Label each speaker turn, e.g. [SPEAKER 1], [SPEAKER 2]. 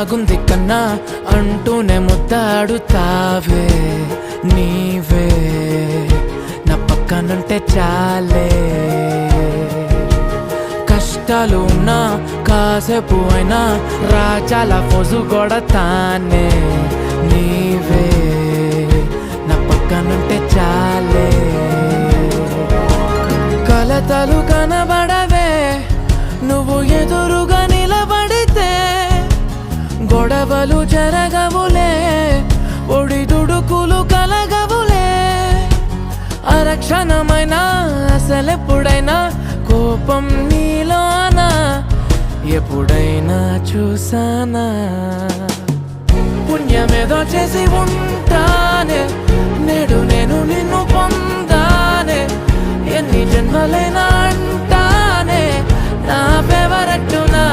[SPEAKER 1] బాగుంది కన్నా అంటూనే ముద్దాడుతావే నీవే నా పక్కనుంటే చాలే కష్టాలు ఉన్నా కాసేపు అయినా రాజాల ఫోజు కొడతానే నీవే నా పక్కనుంటే చాలే కలతలు కనబడవే నువ్వు ఎదురుగా నిలబడితే గొడవలు జరగవులే ఒడిదుడుకులు కలగవులే అరక్షణమైనా అసలెప్పుడైనా కోపం నీలోనా ఎప్పుడైనా చూసానా పుణ్యమేదో చేసి ఉంటానే నేడు నేను నిన్ను పొందానే ఎన్ని జన్మలైనా అంటానే నా ఫేవరెట్ నా